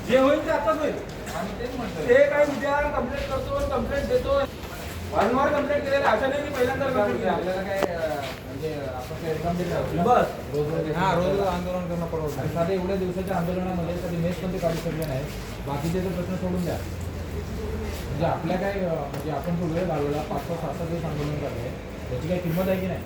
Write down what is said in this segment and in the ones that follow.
जे होईल ते आताच होईल. ते काय उद्या कंप्लेंट करतो, कंप्लेंट देतो, वारंवार कंप्लेंट केलेलं अशा नाही की पहिल्यांदा आपल्याला काय म्हणजे आपण काय एक्झाम देतो बस रोज आंदोलन करणं परवडतं. साधे एवढ्या दिवसाच्या आंदोलनामध्ये कधी मेस पण ते काढू शकले नाही. बाकीचे तर प्रश्न सोडून द्या. म्हणजे आपल्या काय म्हणजे आपण तो वेळ घालवला 5-6 दिवस आंदोलन करणे त्याची काही किंमत आहे की नाही.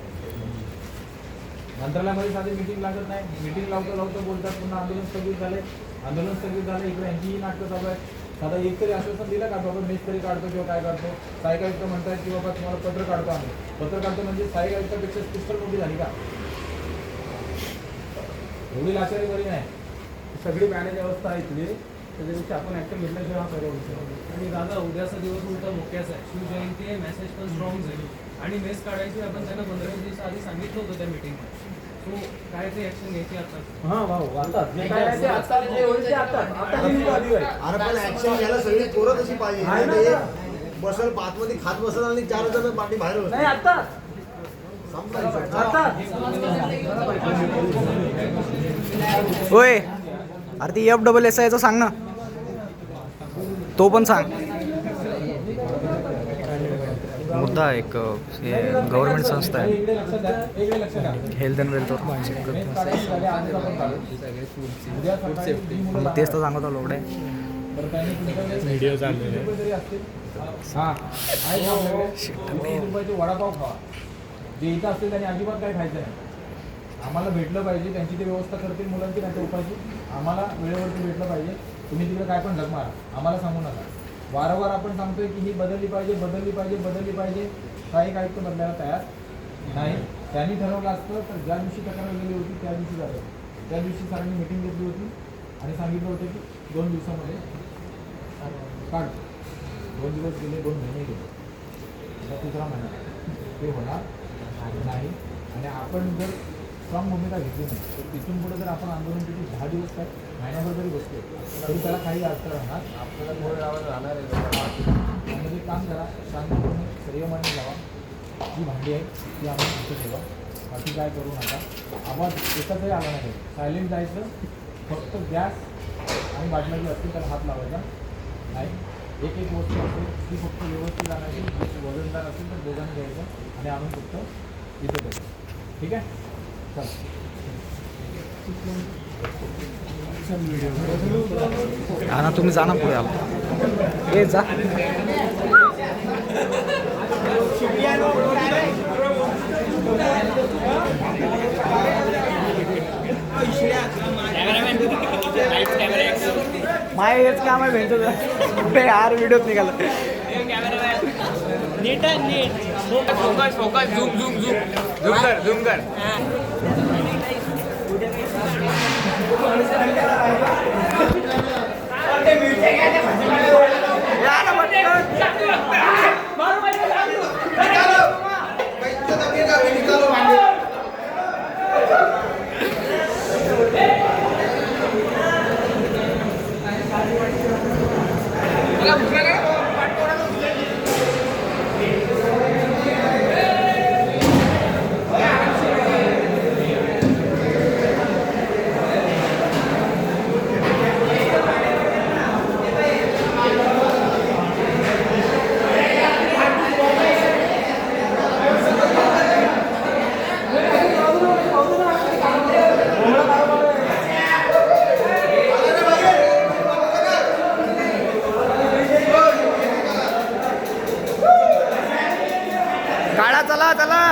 मंत्रालयामध्ये साधी मीटिंग लागत नाही. मीटिंग लावतो बोलतात पुन्हा आंदोलन स्थगित झाले. आंदोलन स्थगित झालं. इकडे यांचीही नाटकं चालू आहे. साधा एक तरी आश्वासन दिलं का बाबा मेस तरी काढतो किंवा काय काढतो. सहाय्यक आयुक्त म्हणतात की बाबा तुम्हाला पत्र काढतो आम्ही. पत्र काढतो म्हणजे सहाय्यक आयुक्तापेक्षा पिस्तल मोठी झाली का? एवढी लाचारी बरी नाही. सगळी मॅनेज अवस्था आहे इथली. त्याच्यापेक्षा आपण ऍक्शन घेतल्याशिवाय हा पर्याय विचार. आणि दादा उद्याचा दिवस उलटा मुख्याच आहे. शिवजयंती आहे. मेसेज पण स्ट्रॉंग झाली आणि मेस काढायची आपण त्यांना 15 दिवस आधी सांगितलं होतं त्या मीटिंगमध्ये. सो काय ते ऍक्शन घ्यायची आता? हा भाऊ आता जे काय आहे ते आता जे होईल ते आता आधी होईल. अरे पण ऍक्शन घ्यायला सगळी पोरं कशी पाहिजे. बसल आतमध्ये खात बसल आणि 4 जण पाठी बाहेर नाही आता होय. अरे ती FSSAI चं सांग ना, तो पण सांग. मुद्दा एक हे गव्हर्नमेंट संस्था आहे, हेल्थ अँड वेल्थ तेच तर सांगत आलो एवढे व्हिडिओ चालले. वडापाव खावा जे इथं असतील त्यांनी अजिबात काय खायचं नाही. आम्हाला भेटलं पाहिजे. त्यांची ते व्यवस्था करतील मुलांची त्यांच्या उपायची. आम्हाला वेळेवरती भेटलं पाहिजे. तुम्ही तिकडे काय पण झक मारा, आम्हाला सांगू नका. वारंवार आपण सांगतोय की ही बदलली पाहिजे, बदलली पाहिजे, बदलली पाहिजे. काही आयुक्त बदलायला तयार नाही. त्यांनी ठरवलं असतं तर ज्या दिवशी तक्रार गेली होती त्या दिवशी झालं. त्या दिवशी सरांनी मिटिंग घेतली होती आणि सांगितलं होतं की 2 दिवसामध्ये काढ. 2 दिवस गेले, 2 महिने गेले, आता 3रा महिना. ते होणार नाही. आणि आपण जर स्ट्रॉंग भूमिका घेतली नाही तर तिथून पुढे जर आपण आंदोलन केली 10 दिवस काय महिन्याभर जरी बसलो तरी त्याला काही अर्थ राहणार. आपल्याला गोळ लावायला राहणार आहे. त्यामध्ये काम करा, शांतपणे संयमाने लावा. जी भांडी आहे ती आम्ही तिथं ठेवा. बाकी काय करू नका. आवाज एकाचाही आला नाही. सायलेंट जायचं. फक्त गॅस आणि बाटल्या जी असतील त्याला हात लावायचा नाही. एक वस्तू असेल ती फक्त व्यवस्थित आणायची. वजनदार असेल तर दोघांनी घ्यायचं आणि आणून फक्त इथे द्यायचं. ठीक आहे. हा ना, तुम्ही जा ना पुढे आला. हे जा. माय हेच काम आहे भेटतो यार व्हिडिओत निघाला. नीट आहे नीट. Focus focus zoom zoom zoom zoom कर. काढा, चला चला.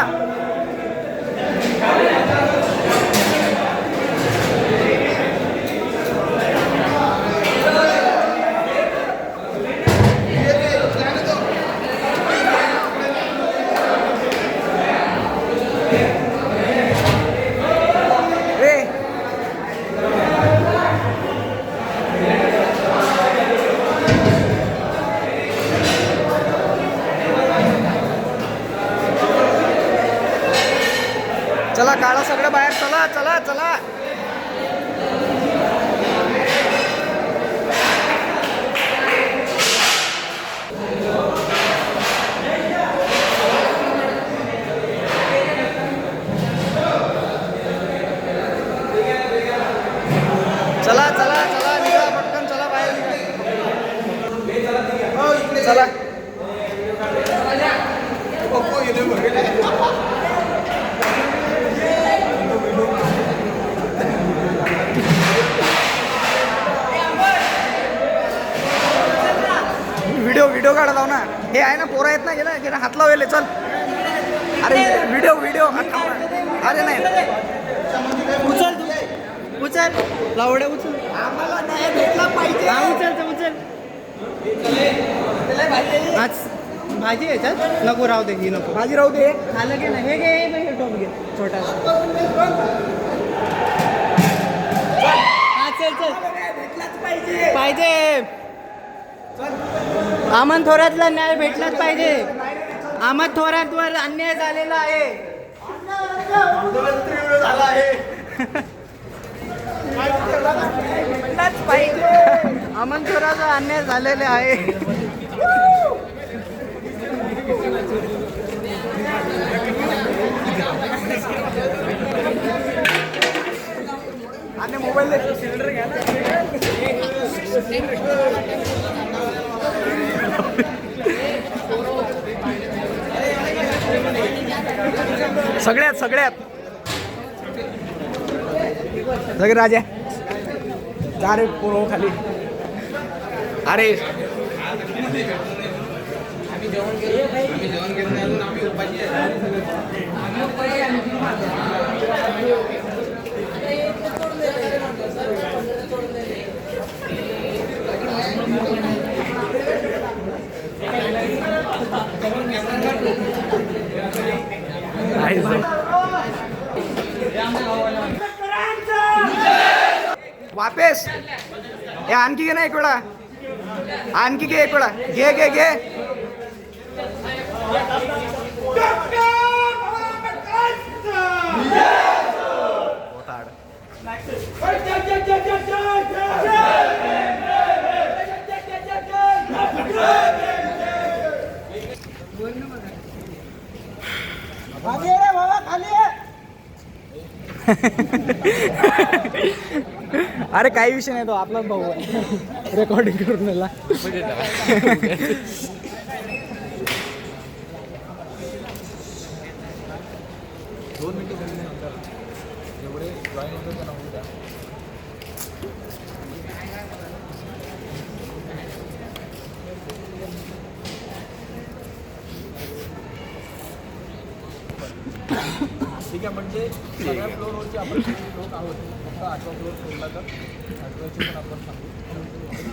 चला काढा सगळं बाहेर. चला चला चला. चला चला चला निघा. व्हिडिओ काढत आहो ना. हे आहे ना पोरं आहेत ना, गेला हात लावले. चल अरे व्हिडिओ अरे नाही उचल लावड्या उचल. आम्हाला न्याय भेटला पाहिजे. उचल आज भाजी याच्यात नको राहू दे. ही नको भाजी राहू दे. खालं घे ना. हे घे टोप घे छोटा. चल पाहिजे. अमन थोरातला न्याय भेटलाच पाहिजे. अमन थोरातवर अन्याय झालेला आहे. अमन थोरातचा अन्याय झालेला आहे. आणि मोबाईल सिलेंडर घ्या ना. सगळ्यात सगळे राजा जा रे पोरो खाली. अरे वापेस हे आणखी घे ना एक वेळा. आणखी घे एक वेळा. घे अरे काही विषय नाही, तो आपलाच भाऊ आहे. रेकॉर्डिंग करून नेला. दोन मिनिटं झाल्यानंतर जेवढे जॉईन होतं त्यांना होऊ द्या. ठीक आहे. म्हणजे सगळ्या फ्लोअरवरचे आपण लोक आहोत. फक्त 8वा फ्लोअर सोडला तर 8व्याची पण आपण सांगू.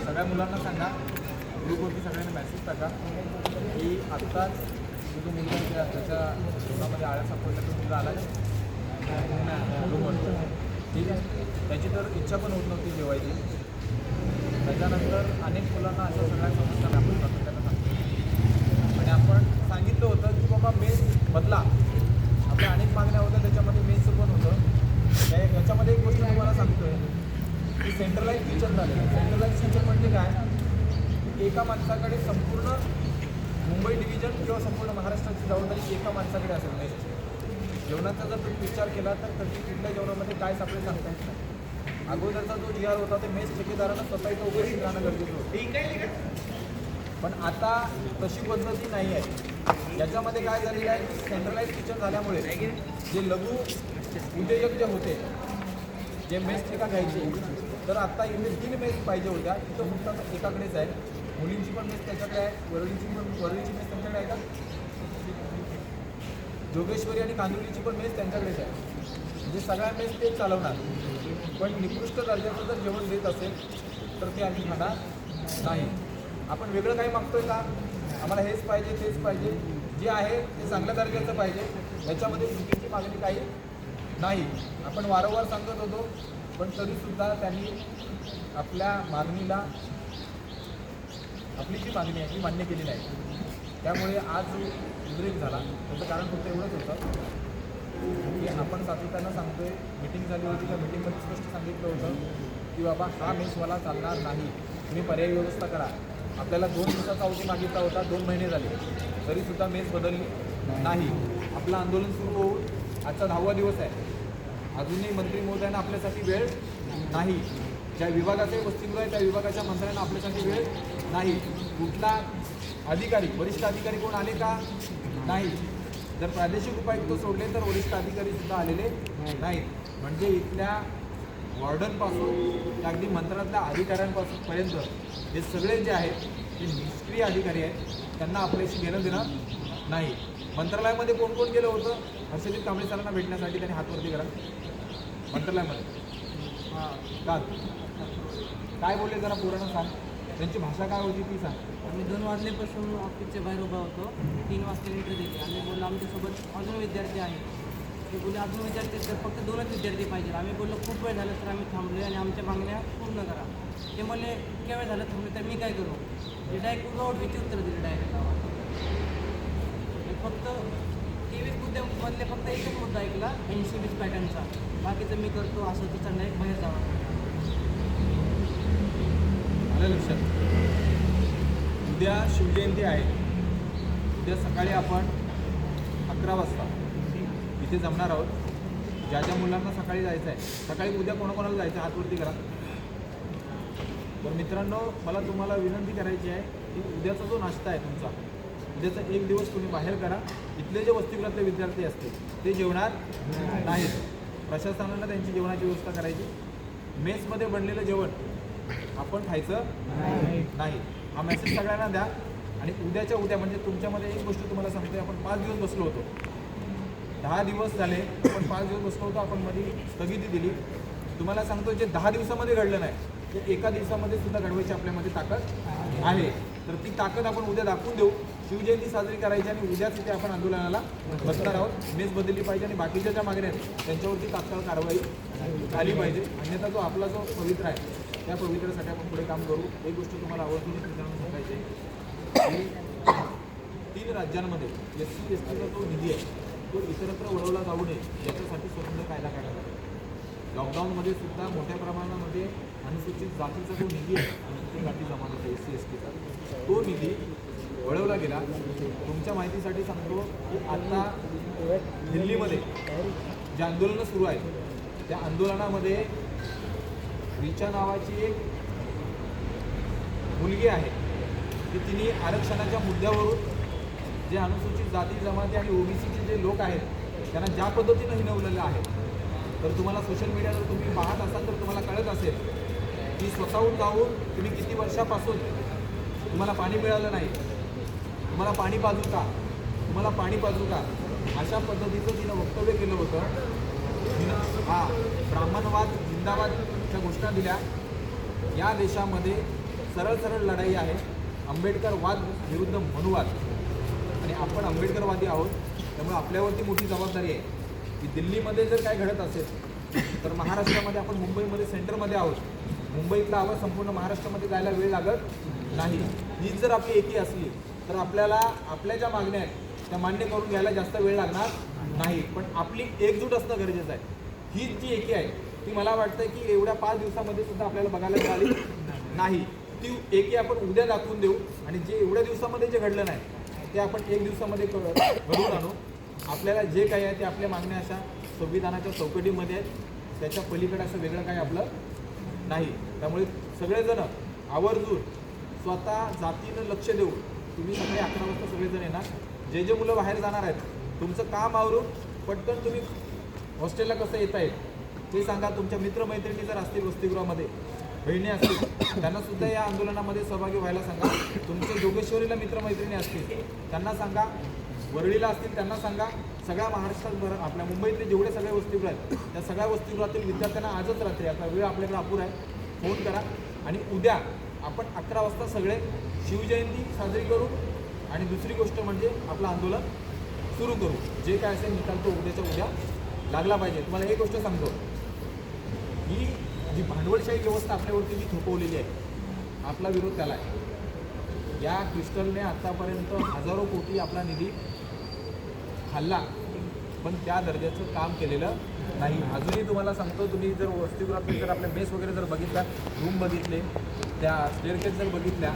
सगळ्या मुलांना सांगा, ग्रुपवरती सगळ्यांना मेसेज टाका की आत्ताच जो मुलगा त्याच्या जीवनामध्ये आळ्या सापडला तो मुलगा आला रूमवरती. ठीक आहे. त्याची तर इच्छा पण होत नव्हती जेवायची. त्याच्यानंतर अनेक मुलांना अशा सगळ्या समस्या आपण त्यांना सांगतो. आणि आपण सांगितलं होतं की बाबा मेस बदला. आपल्या अनेक मागण्या होत्या, त्याच्यामध्ये मेसचं पण होतं. याच्यामध्ये एक गोष्ट तुम्हाला सांगतोय की सेंट्रलाइज किचन झालेलं. सेंट्रलाइज किचन म्हणजे काय? एका माणसाकडे संपूर्ण मुंबई डिव्हिजन किंवा संपूर्ण महाराष्ट्राची जबाबदारी एका माणसाकडे असेल मेसची. जेवणाचा जर तुम्ही विचार केला तर कधी कुठल्या जेवणामध्ये काय सापडेल सांगता येत नाही. अगोदरचा जो GR होता ते मेस ठेकेदारांना स्वतः इथं उपस्थित राहणं गरजेचं होतं. पण आता तशी पद्धती नाही आहे. याच्यामध्ये काय झालेलं आहे की सेंट्रलाइज किचन झाल्यामुळे जे लघु उद्योजक जे होते, जे मेस ठेका घ्यायचे, तर आत्ता इथे 3 मेस पाहिजे होत्या. तिथं फक्त एकाकडेच आहे. मुलींची पण मेस त्याच्याकडे आहे, वरळीची मेस त्यांच्याकडे आहे का? जोगेश्वरी आणि कांदिवलीची पण मेस त्यांच्याकडेच आहे. म्हणजे सगळ्या मेस तेच चालवणार. पण निकृष्ट दर्जाचं जर जेवण देत असेल तर ते आम्ही खाणार नाही. आपण वेगळं काही मागतोय का? आम्हाला हेच पाहिजे तेच पाहिजे. जे आहे ते चांगल्या दर्जाचं पाहिजे. याच्यामध्ये चुकीची मागणी काही नाही. आपण वारंवार सांगत होतो, पण तरीसुद्धा त्यांनी आपल्या मागणीला, आपली जी मागणी आहे ती मान्य केली नाही. त्यामुळे आज जो उद्रेक झाला त्याचं कारण फक्त एवढंच होतं की आपण सातत्यानं सांगतोय. मिटिंग झाली होती, त्या मिटिंगमध्ये स्पष्ट सांगितलं होतं की बाबा हा मेसवाला चालणार नाही, तुम्ही पर्यायी व्यवस्था करा. आपल्याला 2 दिवसाचा अवधी मागितला होता, 2 महिने झाले तरीसुद्धा मेस बदलली नाही. आपलं आंदोलन सुरू होऊन आजचा 10वा दिवस आहे. अजूनही मंत्री महोदयांना आपल्यासाठी वेळ नाही. ज्या विभागाचे वसतिगृह आहे त्या विभागाच्या मंत्र्यांना आपल्यासाठी वेळ नाही. कुठला अधिकारी, वरिष्ठ अधिकारी कोण आले का? नाही. जर प्रादेशिक उपायुक्त सोडले तर वरिष्ठ अधिकारीसुद्धा आलेले नाहीत. म्हणजे इथल्या वॉर्डनपासून अगदी मंत्रालयातल्या अधिकाऱ्यांपासून पर्यंत हे सगळे जे आहेत जे निष्क्रिय अधिकारी आहेत त्यांना आपल्याशी घेणं देणं नाही. मंत्रालयामध्ये कोण कोण गेलं होतं? हर्षदीप कांबळे सरांना भेटण्यासाठी त्यांनी हातवरती करा. मंत्रालयामध्ये का काय बोलले जरा पुराणं सांग. त्यांची भाषा काय होती ती सांग. आम्ही 2 वाजल्यापासून ऑफिसच्या बाहेर उभा होतो. 3 वाजता एंट्री दिली. आम्ही बोललो आमच्यासोबत अजून विद्यार्थी आहेत. ते बोलले अजून विद्यार्थी तर फक्त 2च विद्यार्थी पाहिजे. आम्ही बोललो खूप वेळ झालं तर आम्ही थांबलो आणि आमच्या मागण्या पूर्ण करा. ते म्हणले इतक्या वेळ झालं थांबले तर मी काय करू. ते डायरेक्ट उगावडीची उत्तर दिली डायरेक्ट. फक्त 23 मुद्द्यामधले फक्त एकच मुद्दा ऐकला 80-20 पॅटर्नचा. बाकीचं मी करतो असं तिचा डायरेक्ट बाहेर जावं. आलं लक्षात. उद्या शिवजयंती आहे. उद्या सकाळी आपण 11 वाजता इथे जमणार आहोत. ज्या ज्या मुलांना सकाळी जायचं आहे, सकाळी उद्या कोणाकोणाला जायचं आहे हातवरती करा. तर मित्रांनो, मला तुम्हाला विनंती करायची आहे की उद्याचा जो नाश्ता आहे तुमचा, उद्याचा एक दिवस तुम्ही बाहेर करा. इथले जे वसतिगृहातले विद्यार्थी असतील ते जेवणार नाहीत. प्रशासनानं त्यांची जेवणाची व्यवस्था करायची. मेसमध्ये बनलेलं जेवण आपण खायचं नाही. हा मेसेज सगळ्यांना द्या. आणि उद्याच्या उद्या म्हणजे तुमच्यामध्ये एक गोष्ट तुम्हाला सांगतोय, आपण 5 दिवस बसलो होतो. 10 दिवस झाले आपण 5 दिवस बसलो होतो. आपण मध्ये स्थगिती दिली. तुम्हाला सांगतो जे 10 दिवसामध्ये घडलं नाही ते एका दिवसामध्ये सुद्धा घडवायची आपल्यामध्ये ताकद आहे. तर ती ताकद आपण उद्या दाखवून देऊ. शिवजयंती साजरी करायची आणि उद्याच इथे आपण आंदोलनाला बसणार आहोत. मेस बदलली पाहिजे आणि बाकीच्या ज्या मागण्या आहेत त्यांच्यावरती तात्काळ कारवाई झाली पाहिजे. अन्यथा जो आपला जो पवित्र आहे त्या पवित्रासाठी आपण पुढे काम करू. एक गोष्ट तुम्हाला आवडती मित्रांनो सांगायची आहे की 3 राज्यांमध्ये SC STचा जो निधी आहे तो इतरत्र वळवला जाऊ नये याच्यासाठी स्वतंत्र कायदा काढला जातो. लॉकडाऊनमध्ये सुद्धा मोठ्या प्रमाणामध्ये अनुसूचित जातीचा जो निधी आहे, अनुसूचित जाती जमात SC STचा, तो निधी वळवला गेला. तुमच्या माहितीसाठी सांगतो की आता दिल्लीमध्ये जे आंदोलनं सुरू आहेत त्या आंदोलनामध्ये रिचा नावाची एक मुलगी आहे की तिने आरक्षणाच्या मुद्द्यावरून जे अनुसूचित जाती जमाती आणि OBCचे जे लोक आहेत त्यांना ज्या पद्धतीनं हिणवलेलं आहे, तर तुम्हाला सोशल मीडियावर तुम्ही पाहत असाल तर तुम्हाला कळत असेल की स्वतःहून जाऊन तुम्ही किती वर्षापासून तुम्हाला पाणी मिळालं नाही, तुम्हाला पाणी पाजू का, तुम्हाला पाणी पाजू का, अशा पद्धतीचं तिनं वक्तव्य केलं होतं. तिनं ब्राह्मणवाद जिंदाबादच्या घोषणा दिल्या. या देशामध्ये सरळ सरळ लढाई आहे. आंबेडकरवाद विरुद्ध मनुवाद. आणि आपण आंबेडकरवादी आहोत. त्यामुळे आपल्यावरती मोठी जबाबदारी आहे की दिल्लीमध्ये जर काय घडत असेल तर महाराष्ट्रामध्ये आपण मुंबईमध्ये सेंटरमध्ये आहोत. मुंबईतला आवाज संपूर्ण महाराष्ट्रामध्ये जायला वेळ लागत नाही. हीच जर आपली एकी असली तर आपल्याला आपल्या ज्या मागण्या आहेत त्या मान्य करून घ्यायला जास्त वेळ लागणार नाही. पण आपली एकजूट असणं गरजेचं आहे. हीच जी एकी आहे ती मला वाटतं की एवढ्या 5 दिवसामध्ये सुद्धा आपल्याला बघायला मिळाली नाही. ती एकी आपण उद्या दाखवून देऊ आणि जे एवढ्या दिवसामध्ये जे घडलं नाही ते आपण 1 दिवसामध्ये घडवून आणू. आपल्याला जे काही आहे ते आपल्या मागण्या अशा संविधानाच्या चौकटीमध्ये आहेत. त्याच्या पलीकडे असं वेगळं काही आपलं नाही. त्यामुळे सगळेजण आवर्जून स्वतः जातीनं लक्ष देऊ. तुम्ही सकाळी 11 वाजता सगळेजण येणार. जे जे मुलं बाहेर जाणार आहेत तुमचं काम आवरून पटकन तुम्ही हॉस्टेलला कसं येता येईल ते सांगा. तुमच्या मित्रमैत्रिणी जर असतील वसतिगृहामध्ये, बहिणी असतील, त्यांनासुद्धा या आंदोलनामध्ये सहभागी व्हायला सांगा. तुमचे जोगेश्वरीला मित्रमैत्रिणी असतील त्यांना सांगा. वरळीला असतील त्यांना सांगा. सगळ्या महाराष्ट्रात आपल्या मुंबईतले जेवढे सगळे वसतिगृह आहेत त्या सगळ्या वसतिगृहातील विद्यार्थ्यांना आजच रात्री, आता वेळ आपल्याकडे अपुरा आहे, फोन करा. आणि उद्या आपण 11 वाजता सगळे शिवजयंती साजरी करू. आणि दुसरी गोष्ट म्हणजे आपलं आंदोलन सुरू करू. जे काय असेल निकाल तो उद्याच्या उद्या लागला पाहिजे. तुम्हाला एक गोष्ट सांगतो, ही जी भांडवलशाही व्यवस्था आपल्यावरती जी थोपवलेली आहे, आपला विरोध त्याला आहे. या क्रिस्टलने आत्तापर्यंत हजारो कोटी आपला निधी खाल्ला पण त्या दर्जाचं काम केलेलं नाही. अजूनही तुम्हाला सांगतो, तुम्ही जर वसतिगृहात जर आपल्या मेस वगैरे जर बघितल्या, रूम बघितले, त्या स्टेअरकेस जर बघितल्या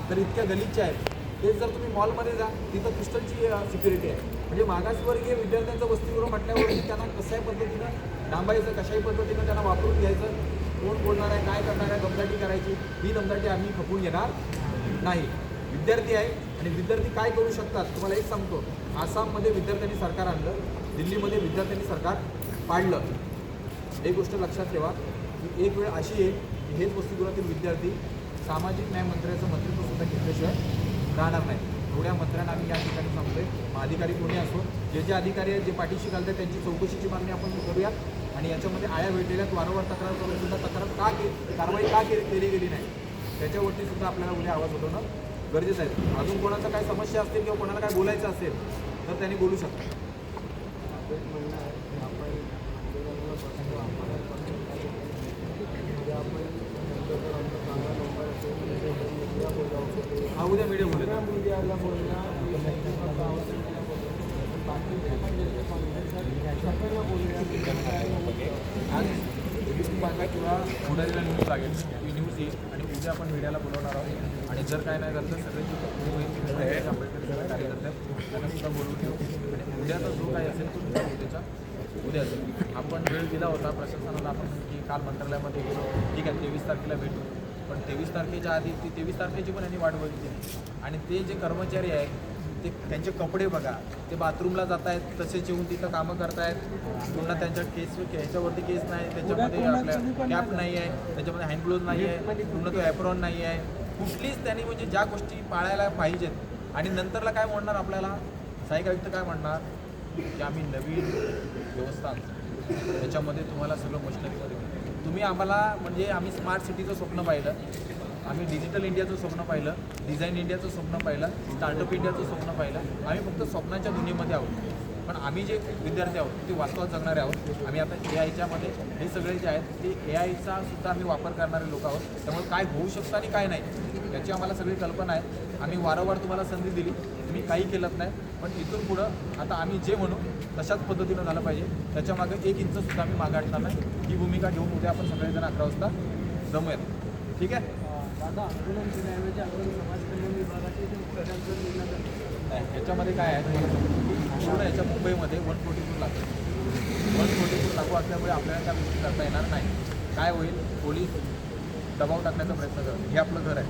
तर इतक्या गलिच्छ आहेत. तेच जर तुम्ही मॉलमध्ये जा तिथं क्रिस्टलची सिक्युरिटी आहे. म्हणजे मागासवर्गीय विद्यार्थ्यांचं वसतिगृह म्हटल्यावरती त्यांना कशाही पद्धतीनं डांबायचं, कशाही पद्धतीनं त्यांना वापरून घ्यायचं, कोण बोलणार आहे, काय करणार आहे, दमदाटी करायची, ही दमदाटी आम्ही खपून घेणार नाही. विद्यार्थी आहे आणि विद्यार्थी काय करू शकतात तुम्हाला एक सांगतो. आसाममध्ये विद्यार्थ्यांनी सरकार आणलं, दिल्लीमध्ये विद्यार्थ्यांनी सरकार पाडलं. एक गोष्ट लक्षात ठेवा की एक वेळ अशी येईल की हेच वसतिगृहातील विद्यार्थी सामाजिक न्याय मंत्र्याचं मंत्रित्व सुद्धा घेतल्याशिवाय राहणार नाही. एवढ्या मंत्र्यांना आम्ही या ठिकाणी सांगतोय. अधिकारी कोणी असो, जे जे अधिकारी आहेत जे पाठीशी घालतात त्यांची चौकशीची मागणी आपण करूया. आणि याच्यामध्ये आळ्या भेटलेल्यात, वारंवार तक्रार करून सुद्धा कारवाई का केली गेली नाही त्याच्यावरती सुद्धा आपल्याला उद्या आवाज उठवणं गरजेचं आहे. अजून कोणाचं काय समस्या असतील किंवा कोणाला काय बोलायचं असेल तर त्यांनी बोलू शकतात. हा उद्या मीडिया बोलेल. आज किंवा पुढारीला न्यूज लागेल, ती न्यूज येईल आणि उद्या आपण मीडियाला बोलवणार आहोत. आणि जर काय नाही झालं तर सगळे जे आंबेडकर कार्यकर्ते त्यांना सुद्धा बोलवून ठेवू. आणि उद्याचा जो काही असेल तो सुद्धा उद्या असेल. आपण वेळ दिला होता प्रशासनाला, आपण की काल मंत्रालयामध्ये गेलो, ठीक आहे 23 तारखेला भेटू. पण 23 तारखेच्या आधी ती 23 तारखेची पण यांनी वाट बघितली. आणि ते जे कर्मचारी आहेत ते त्यांचे कपडे बघा, ते बाथरूमला जात आहेत तसेच येऊन तिथं कामं करतायत. पुन्हा त्यांच्या ह्याच्यावरती केस नाही, त्याच्यामध्ये आपल्या कॅप नाही आहे, त्याच्यामध्ये हँड ग्लोव्ज नाही आहे, पुन्हा तो ॲप्रॉन नाही आहे. कुठलीच त्यांनी म्हणजे ज्या गोष्टी पाळायला पाहिजेत. आणि नंतरला काय म्हणणार आपल्याला सहाय्यक आयुक्त काय म्हणणार की आम्ही नवीन व्यवस्था आणतो, त्याच्यामध्ये तुम्हाला सगळं मशिनरीमध्ये तुम्ही आम्हाला म्हणजे आम्ही स्मार्ट सिटीचं स्वप्न पाहिलं, आम्ही डिजिटल इंडियाचं स्वप्न पाहिलं, डिझाईन इंडियाचं स्वप्न पाहिलं, स्टार्टअप इंडियाचं स्वप्न पाहिलं. आम्ही फक्त स्वप्नाच्या दुनियेमध्ये आहोत. पण आम्ही जे विद्यार्थी आहोत ते वास्तवात जगणारे आहोत. आम्ही आता AI हे सगळे जे आहेत ते AIचा सुद्धा आम्ही वापर करणारे लोक आहोत. त्यामुळे काय होऊ शकतं आणि काय नाही याची आम्हाला सगळी कल्पना आहे. आम्ही वारंवार तुम्हाला संधी दिली, तुम्ही काही केलं नाही. पण इथून पुढं आता आम्ही जे म्हणू तशाच पद्धतीनं झालं पाहिजे. त्याच्यामागे 1 इंचसुद्धा आम्ही मागे हटणार नाही. ही भूमिका घेऊन उद्या आपण सगळेजण 11 वाजता जमूयात. ठीक आहे. दादा आंदोलन केल्याऐवजी आपण समाज कल्याण विभागाचे जे मुख्याधिकारी निर्णय करतो. नाही ह्याच्यामध्ये काय आहे तुम्हाला सांगतो, पूर्ण याच्या मुंबईमध्ये 144 लागू 144 लागू असल्यामुळे आपल्याला त्या गोष्टी करता येणार नाही. काय होईल, पोलीस दबाव टाकण्याचा प्रयत्न करतात. हे आपलं घर आहे.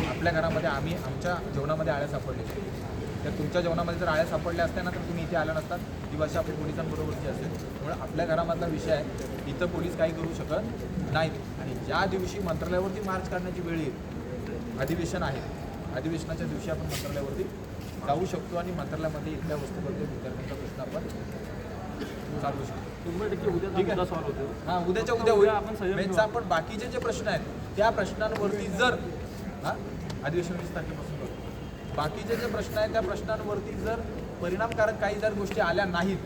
आपल्या घरामध्ये आम्ही आमच्या जेवणामध्ये आळ्या सापडले, तर तुमच्या जेवणामध्ये जर आळ्या सापडल्या असत्या ना तर तुम्ही इथे आल्या नसतात. ही भाषा आपली पोलिसांबरोबरची असेल. त्यामुळे आपल्या घरामधला विषय आहे, इथं पोलीस काही करू शकत नाहीत. आणि ज्या दिवशी मंत्रालयावरती मार्च काढण्याची वेळ येईल, अधिवेशन आहे, अधिवेशनाच्या दिवशी आपण मंत्रालयावरती जाऊ शकतो आणि मंत्रालयामध्ये इथल्या वस्तूबद्दल विद्यार्थ्यांचा प्रश्न आपण चालवू शकतो. 100% उद्या ठीक आहे. सॉल्व्ह होतो. हां उद्याच्या उद्या होईल. आपण संयम ठेवू. पण बाकीचे जे प्रश्न आहेत त्या प्रश्नांवरती जर अधिवेशन 20 तारखेपासून करू. बाकीचे जे प्रश्न आहेत त्या प्रश्नांवरती जर परिणामकारक काही जर गोष्टी आल्या नाहीत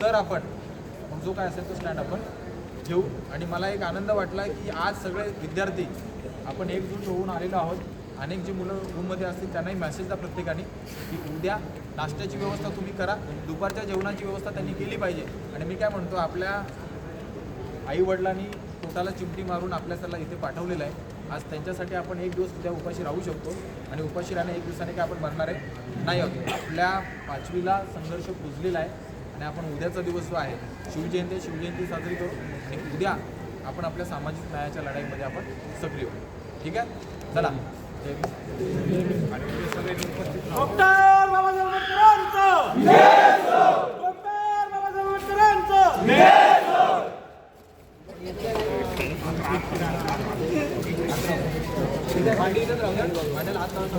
तर आपण मग जो काय असेल तो स्टँड आपण घेऊ. आणि मला एक आनंद वाटला की आज सगळे विद्यार्थी आपण एकजूट होऊन आलेलो आहोत. अनेक जी मुलं रूममध्ये असतील त्यांनाही मेसेज द्या प्रत्येकाने की उद्या नाश्त्याची व्यवस्था तुम्ही करा, दुपारच्या जेवणाची व्यवस्था त्यांनी केली पाहिजे. आणि मी काय म्हणतो, आपल्या आईवडिलांनी पोटाला चिमटी मारून आपल्याला इथे पाठवलेलं आहे. आज त्यांच्यासाठी आपण एक दिवस उद्या उपाशी राहू शकतो. आणि उपाशी राहणे एक दिवसाने काय आपण भरणार आहे नाही आहोत. आपल्या 5वीला संघर्ष पुजलेला आहे आणि आपण उद्याचा दिवस जो आहे शिवजयंती साजरी करू. आणि उद्या आपण आपल्या सामाजिक न्यायाच्या लढाईमध्ये आपण सक्रिय होऊ. ठीक आहे, चला जय भीम. आणि उद्या सगळे उपस्थित राहू. डॉक्टर बाबासाहेब आंबेडकरांचं डॉक्टर बाबासाहेब आंबेडकरांचं भांडी इथंच राहू द्या. भांड्याला हात लावून